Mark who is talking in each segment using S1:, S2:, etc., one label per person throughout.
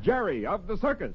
S1: Jerry of the Circus.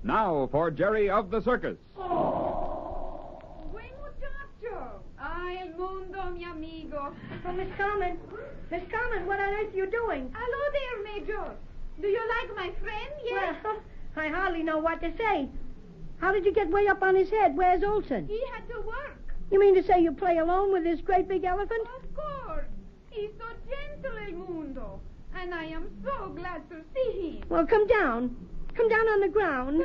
S1: Now for Jerry of the Circus.
S2: Buen muchacho. Ay, el mundo, mi amigo.
S3: Oh, Miss Carmen. Miss Carmen, what on earth are you doing?
S2: Hello there, Major. Do you like my friend, yes?
S3: Well, I hardly know what to say. How did you get way up on his head? Where's Olson?
S2: He had to work.
S3: You mean to say you play alone with this great big elephant?
S2: Of course. He's so gentle, el mundo. And I am so glad to see him.
S3: Well, come down. Come down on the ground.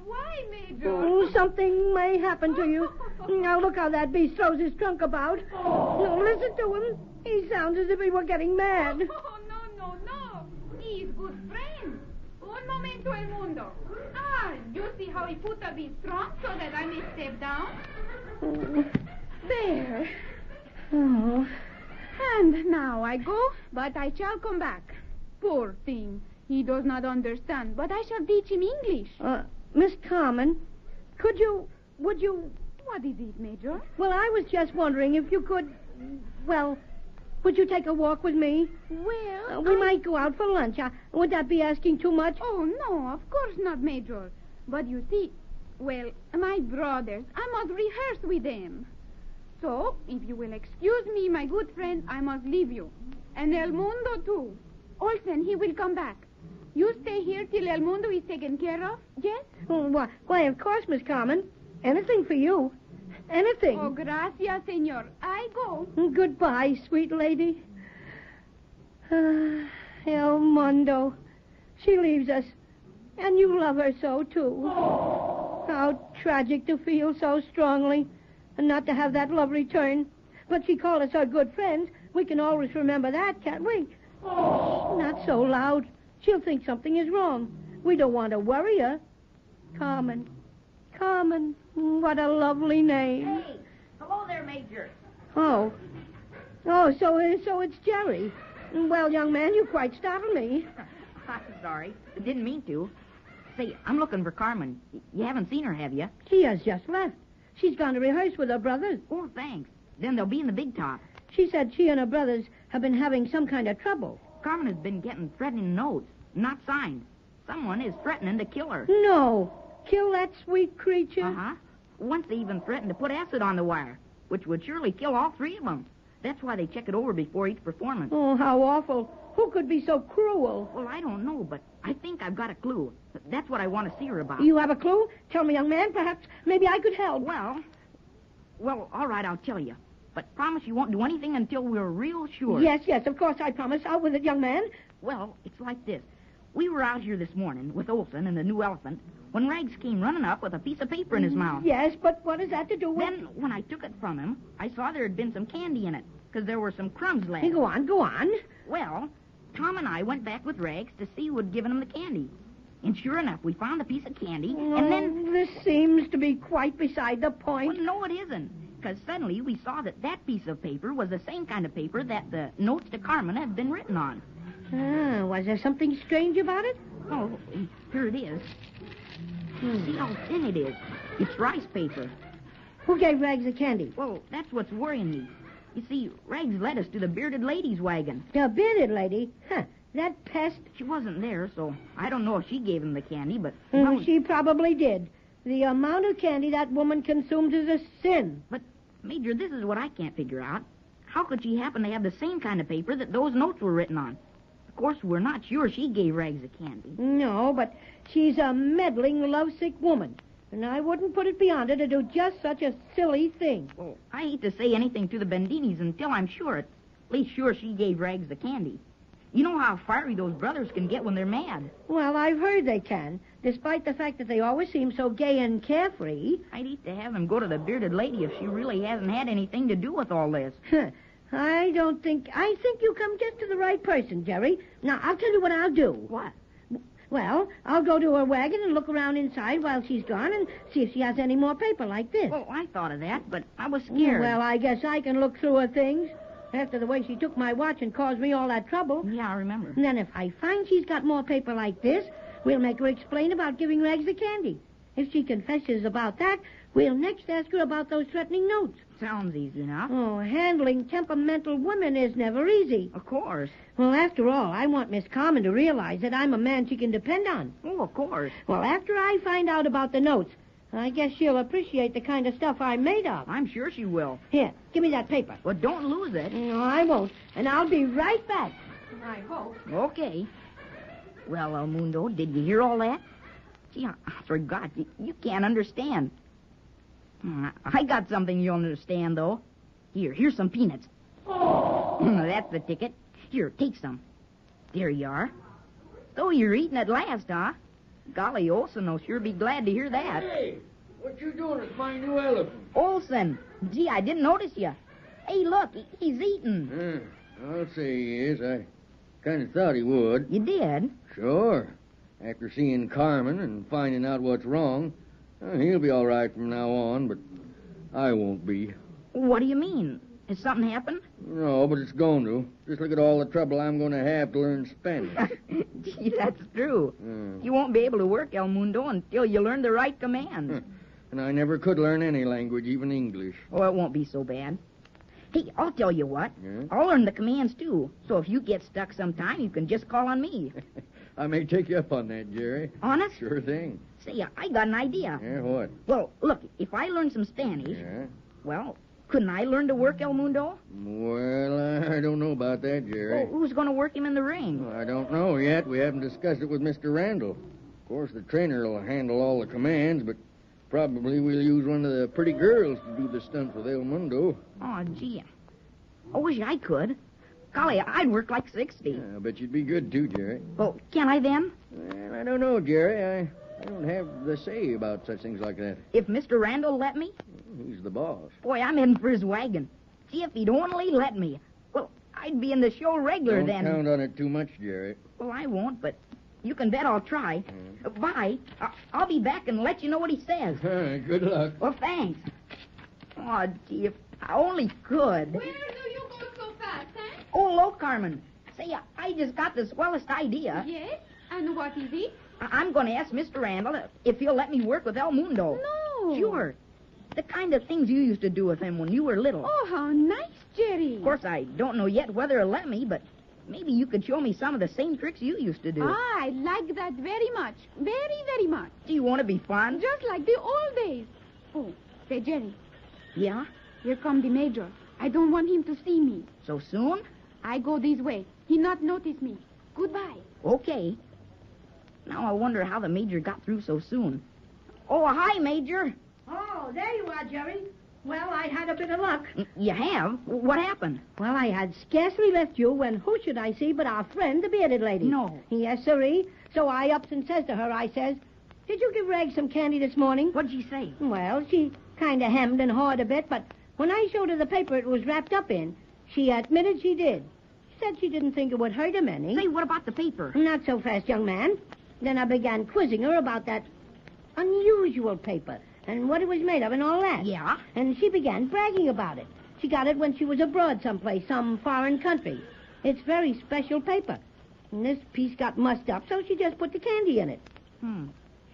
S2: Why, Major?
S3: Oh, something may happen to you. Now, look how that beast throws his trunk about. No, listen to him. He sounds as if he were getting mad.
S2: Oh, no. He's good friend. Un momento, el mundo. Ah, you see how he put up his trunk so that I may step down? There.
S3: Oh.
S2: And now I go, but I shall come back. Poor thing. He does not understand, but I shall teach him English.
S3: Miss Carmen, would you...
S2: What is it, Major?
S3: Well, I was just wondering if you could... Well, would you take a walk with me?
S2: Well,
S3: We might go out for lunch. Would that be asking too much?
S2: Oh, no, of course not, Major. But you see, well, my brothers, I must rehearse with them. So, if you will excuse me, my good friend, I must leave you. And El Mundo, too. Olsen, he will come back. You stay here till El Mundo is taken care of, yes?
S3: Oh, why, of course, Miss Carmen. Anything for you. Anything.
S2: Oh, gracias, senor. I go.
S3: Goodbye, sweet lady. El Mundo. She leaves us. And you love her so, too. How tragic to feel so strongly and not to have that love return. But she called us her good friends. We can always remember that, can't we? Not so loud. She'll think something is wrong. We don't want to worry her. Carmen. What a lovely name.
S4: Hey, hello there, Major.
S3: Oh, so it's Jerry. Well, young man, you quite startled me.
S4: I'm sorry. I didn't mean to. Say, I'm looking for Carmen. You haven't seen her, have you?
S3: She has just left. She's gone to rehearse with her brothers.
S4: Oh, thanks. Then they'll be in the big top.
S3: She said she and her brothers have been having some kind of trouble.
S4: Carmen has been getting threatening notes, not signed. Someone is threatening to kill her.
S3: No. Kill that sweet creature?
S4: Uh-huh. Once they even threatened to put acid on the wire, which would surely kill all three of them. That's why they check it over before each performance.
S3: Oh, how awful. Who could be so cruel?
S4: Well, I don't know, but I think I've got a clue. That's what I want to see her about.
S3: You have a clue? Tell me, young man. Perhaps maybe I could help.
S4: Well, all right, I'll tell you. But promise you won't do anything until we're real sure.
S3: Yes, of course I promise. Out with it, young man.
S4: Well, it's like this. We were out here this morning with Olson and the new elephant when Rags came running up with a piece of paper in his mouth.
S3: Yes, but what has that to do with...
S4: Then, when I took it from him, I saw there had been some candy in it, because there were some crumbs left.
S3: Hey, go on.
S4: Well, Tom and I went back with Rags to see who had given him the candy. And sure enough, we found a piece of candy, and then...
S3: This seems to be quite beside the point.
S4: Well, no, it isn't. Because suddenly we saw that piece of paper was the same kind of paper that the notes to Carmen had been written on.
S3: Was there something strange about it?
S4: Oh, here it is. See how thin it is. It's rice paper.
S3: Who gave Rags the candy?
S4: Well, that's what's worrying me. You see, Rags led us to the bearded lady's wagon.
S3: The bearded lady? That pest?
S4: She wasn't there, so I don't know if she gave him the candy, but...
S3: She probably did. The amount of candy that woman consumes is a sin.
S4: But, Major, this is what I can't figure out. How could she happen to have the same kind of paper that those notes were written on? Of course, we're not sure she gave Rags the candy.
S3: No, but she's a meddling, lovesick woman. And I wouldn't put it beyond her to do just such a silly thing.
S4: Well, I hate to say anything to the Bendinis until I'm sure, at least sure she gave Rags the candy. You know how fiery those brothers can get when they're mad.
S3: Well, I've heard they can, despite the fact that they always seem so gay and carefree.
S4: I'd hate to have them go to the bearded lady if she really hasn't had anything to do with all this.
S3: I think you come just to the right person, Jerry. Now, I'll tell you what I'll do.
S4: What?
S3: Well, I'll go to her wagon and look around inside while she's gone and see if she has any more paper like this.
S4: Well, I thought of that, but I was scared.
S3: Well, I guess I can look through her things. After the way she took my watch and caused me all that trouble.
S4: Yeah, I remember.
S3: And then if I find she's got more paper like this, we'll make her explain about giving Rags the candy. If she confesses about that, we'll next ask her about those threatening notes.
S4: Sounds easy enough.
S3: Oh, handling temperamental women is never easy.
S4: Of course.
S3: Well, after all, I want Miss Carmen to realize that I'm a man she can depend on.
S4: Oh, of course.
S3: Well, after I find out about the notes, I guess she'll appreciate the kind of stuff I'm made of.
S4: I'm sure she will.
S3: Here, give me that paper.
S4: But don't lose it.
S3: No, I won't. And I'll be right back. I hope.
S4: Okay. Well, El Mundo, did you hear all that? Gee, I forgot. You can't understand. I got something you'll understand, though. Here's some peanuts. Oh. That's the ticket. Here, take some. There you are. So you're eating at last, huh? Golly, Olson will sure be glad to hear that.
S5: Hey, what you doing with my new elephant?
S4: Olson! Gee, I didn't notice you. Hey, look, he's eating.
S5: I'll say he is. I kind of thought he would.
S4: You did?
S5: Sure. After seeing Carmen and finding out what's wrong, he'll be all right from now on, but I won't be.
S4: What do you mean? Has something happened?
S5: No, but it's going to. Just look at all the trouble I'm going to have to learn Spanish.
S4: Gee, that's true. You won't be able to work, El Mundo, until you learn the right commands.
S5: And I never could learn any language, even English.
S4: Oh, it won't be so bad. Hey, I'll tell you what.
S5: Yeah?
S4: I'll learn the commands, too. So if you get stuck sometime, you can just call on me.
S5: I may take you up on that, Jerry.
S4: Honest?
S5: Sure thing.
S4: Say, I got an idea.
S5: Yeah, what?
S4: Well, look, if I learn some Spanish,
S5: Yeah?
S4: well, couldn't I learn to work El Mundo?
S5: Well, I don't know about that, Jerry.
S4: Oh, who's going to work him in the ring?
S5: I don't know yet. We haven't discussed it with Mr. Randall. Of course, the trainer will handle all the commands, but probably we'll use one of the pretty girls to do the stunts with El Mundo.
S4: Oh, gee. I wish I could. Golly, I'd work like 60.
S5: Yeah, I bet you'd be good, too, Jerry.
S4: Well, can I then?
S5: Well, I don't know, Jerry. I don't have the say about such things like that.
S4: If Mr. Randall let me?
S5: He's the boss.
S4: Boy, I'm heading for his wagon. See, if he'd only let me. Well, I'd be in the show regular
S5: Don't
S4: then.
S5: count on it too much, Jerry.
S4: Well, I won't, but you can bet I'll try. Bye. I'll be back and let you know what he says.
S5: Good luck.
S4: Well, thanks. Oh, gee, if I only could.
S2: Where do you go so fast, eh?
S4: Oh, hello, Carmen. Say, I just got the swellest idea.
S2: Yes? And what is it?
S4: I'm going to ask Mr. Randall if he'll let me work with El Mundo.
S2: No.
S4: Sure. The kind of things you used to do with him when you were little.
S2: Oh, how nice, Jerry.
S4: Of course, I don't know yet whether he'll let me, but maybe you could show me some of the same tricks you used to do.
S2: I like that very much. Very, very much.
S4: Do you want to be fun?
S2: Just like the old days. Oh, say, Jerry,
S4: Yeah?
S2: here come the major. I don't want him to see me.
S4: So soon?
S2: I go this way. He not notice me. Goodbye.
S4: Okay. Now I wonder how the Major got through so soon. Oh, hi, Major.
S3: Oh, there you are, Jerry. Well, I had a bit of luck.
S4: You have? What happened?
S3: Well, I had scarcely left you when who should I see but our friend, the bearded lady.
S4: No.
S3: Yes, sirree. So I ups and says to her, I says, did you give Reg some candy this morning?
S4: What'd she say?
S3: Well, she kind of hemmed and hawed a bit, but when I showed her the paper it was wrapped up in, she admitted she did. She said she didn't think it would hurt him any.
S4: Say, what about the paper?
S3: Not so fast, young man. Then I began quizzing her about that unusual paper and what it was made of and all that.
S4: Yeah?
S3: And she began bragging about it. She got it when she was abroad someplace, some foreign country. It's very special paper. And this piece got mussed up, so she just put the candy in it.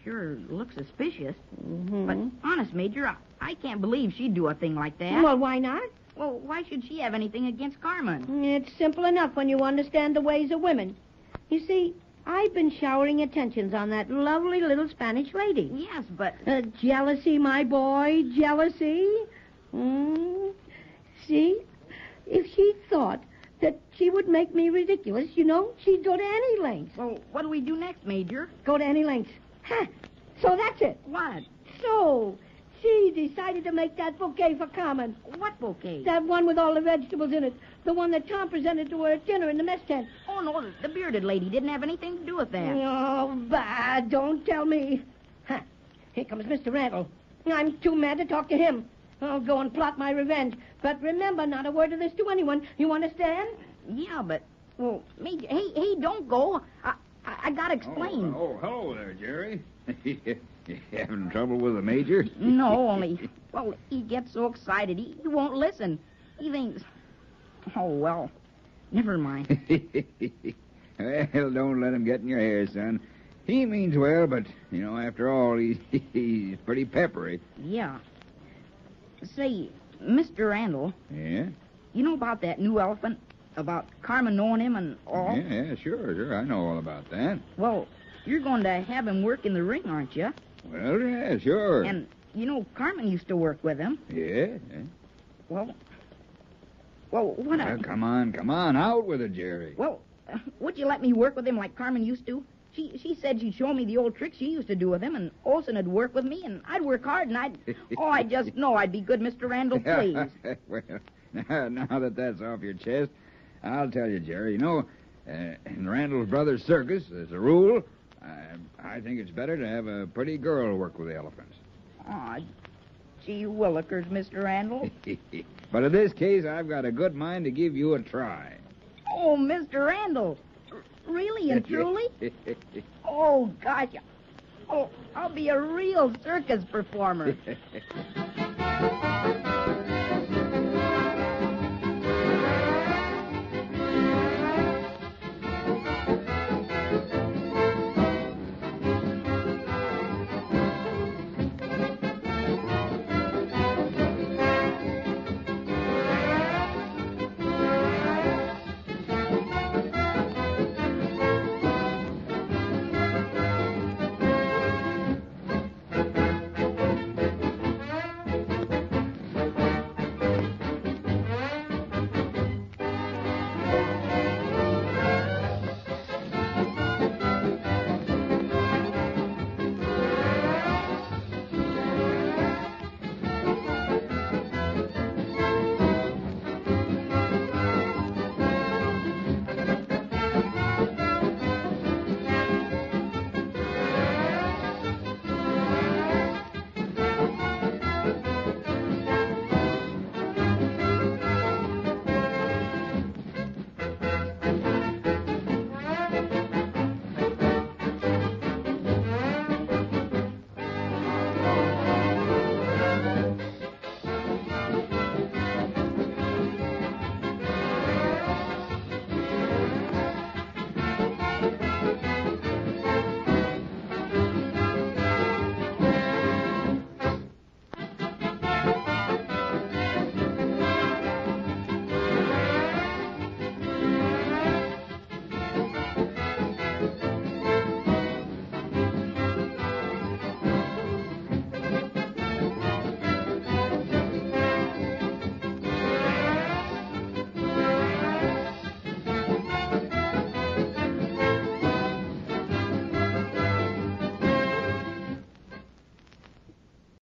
S4: Sure looks suspicious.
S3: Mm-hmm.
S4: But honest, Major, I can't believe she'd do a thing like that.
S3: Well, why not?
S4: Well, why should she have anything against Carmen?
S3: It's simple enough when you understand the ways of women. You see, I've been showering attentions on that lovely little Spanish lady.
S4: Yes, but...
S3: Jealousy, my boy, jealousy. See, if she thought that she would make me ridiculous, she'd go to any lengths.
S4: Well, what do we do next, Major?
S3: Go to any lengths. Ha! So that's it.
S4: What?
S3: So, she decided to make that bouquet for Carmen.
S4: What bouquet?
S3: That one with all the vegetables in it. The one that Tom presented to her at dinner in the mess tent.
S4: Oh, no, the bearded lady didn't have anything to do with that.
S3: Oh, bah, don't tell me. Ha! Here comes Mr. Randall. I'm too mad to talk to him. I'll go and plot my revenge. But remember, not a word of this to anyone. You understand?
S4: Yeah, but... Well, Major... Hey, don't go. I gotta explain.
S1: Oh, hello there, Jerry. You having trouble with the Major?
S4: No, only... Well, he gets so excited, he won't listen. He thinks... Oh, well, never mind.
S1: Well, don't let him get in your hair, son. He means well, but, after all, he's pretty peppery.
S4: Yeah. Say, Mr. Randall...
S1: Yeah?
S4: You know about that new elephant? About Carmen knowing him and all?
S1: Yeah, sure. I know all about that.
S4: Well, you're going to have him work in the ring, aren't you?
S1: Well, yeah, sure.
S4: And, Carmen used to work with him.
S1: Yeah?
S4: Well, what...
S1: Well, come on, out with it, Jerry.
S4: Well, would you let me work with him like Carmen used to? She said she'd show me the old tricks she used to do with him, and Olson would work with me, and I'd work hard, and I just know I'd be good, Mr. Randall, please.
S1: Well, now that that's off your chest, I'll tell you, Jerry, in Randall Brothers Circus, as a rule, I think it's better to have a pretty girl work with the elephants.
S4: Aw, gee willikers, Mr. Randall.
S1: But in this case, I've got a good mind to give you a try.
S4: Oh, Mr. Randall. Really and truly? Oh, gosh. Oh, I'll be a real circus performer.